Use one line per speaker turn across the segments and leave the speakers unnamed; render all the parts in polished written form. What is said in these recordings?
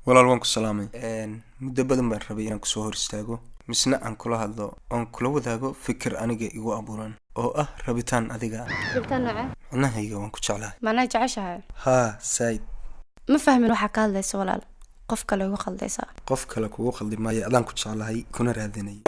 walaal waan ku salaamay muddo badan baan rabay inaan ku soo hor istaago misna aan kula hadlo oon kula wadaago fikir aniga igu abuuran oo ah rabitaan adiga
rabitaan nooca
macnahayga waan ku jeclahay
macnaha jeceshahay
haa said
ma fahmin waxa ka hadlayso walaal qof kale ugu khaldaysa
qof kale kugu khaldi maayo adaan ku jeclahay kuna raadinay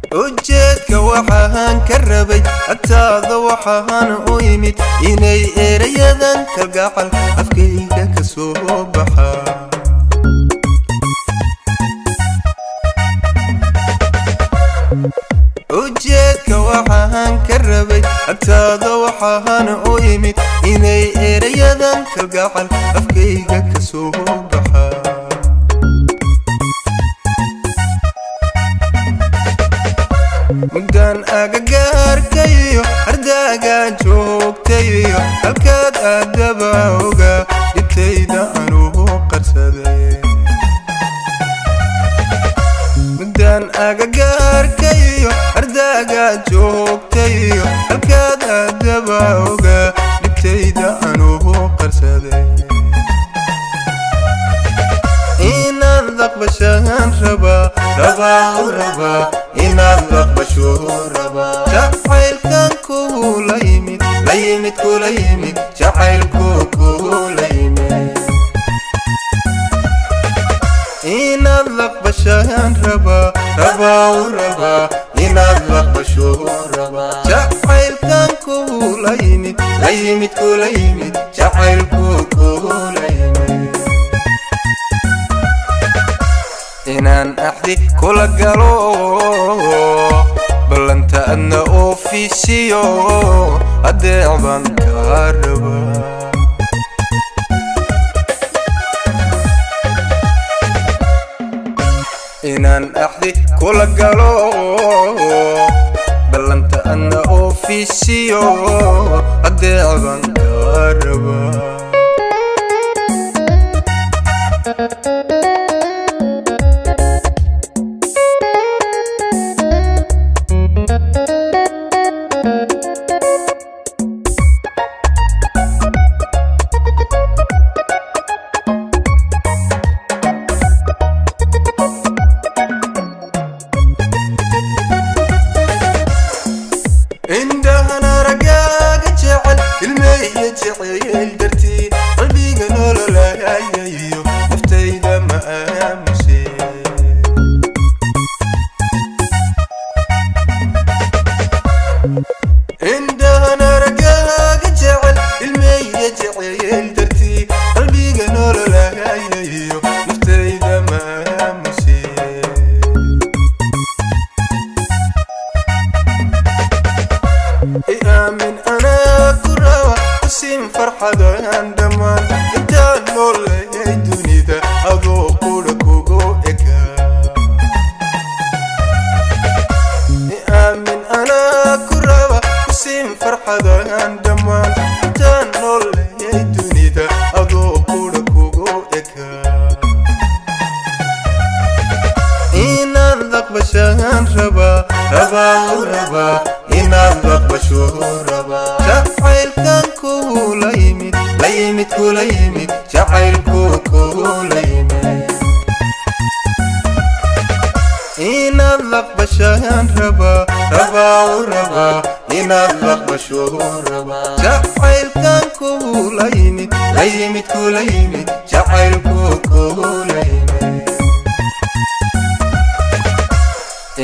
ujeedka waxaan ka rabay agtaada waxaan u yimid inay erayadan kalgacal afkayga ka soo baxa ujeedka waxaan ka rabay agtaada waxaan u yimid inay erayadan kalgacal afkayga ka soo baxa mudaan agagaarkayo ardaagaan joogtayo halkaad aadaba oga dhibtayda anuu qarsaday mudaan agagaarkayo ardaagaan joogtayo halkaad aadaba oga dhibtayda anuu qarsaday inaan laqbashaan rabaa inaad laqbasho rabaa jacaylkan kula yimid jacaylku kula yimid inaad laqbashaan rabaa inaad laqbasho rabaa jacaylkan kula yimid jacaylku kula yimid inaan axdi kula galo ballanta adna oofisiyo adeec baan kaa rabaa inaan axdi kula galo ballanta adna oofisiyo adeec baan kaa rabaa indhahana ragaaga jecel ilmeeya jecel dartii qalbiga nololayayo naftayda ma aamuse indhahana ragaaga jecel ilmeeya jecel dartii qalbiga nololayayo naftayda ma aamuse آمن أنا كراوة قسم فرحة عندما أنت نولي دوني ذا أذوق لك وقوئك آمن أنا كراوة قسم فرحة عندما أنت نولي دوني ذا أذوق لك وقوئك إن اللقبشان ربا inaad laqbasho rabaa jacaylkan kula yimid jacaylku kula yimid inaad laqbashaan rabaa inaad laqbasho rabaa jacaylkan kula yimid jacaylku kula yimid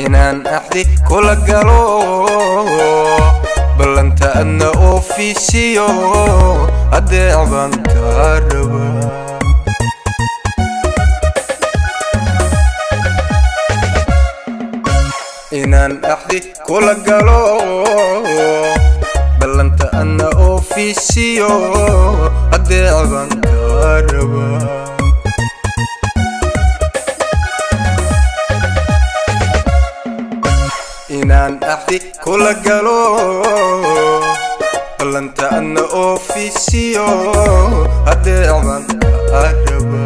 inaan axdi kula galo ballanta adna oofisiyo adeec baan kaa rabaa inaan axdi kula galo ballanta adna oofisiyo adeec baan kaa rabaa inaan axdi kula galo ballanta adna oofisiyo hadeecan araba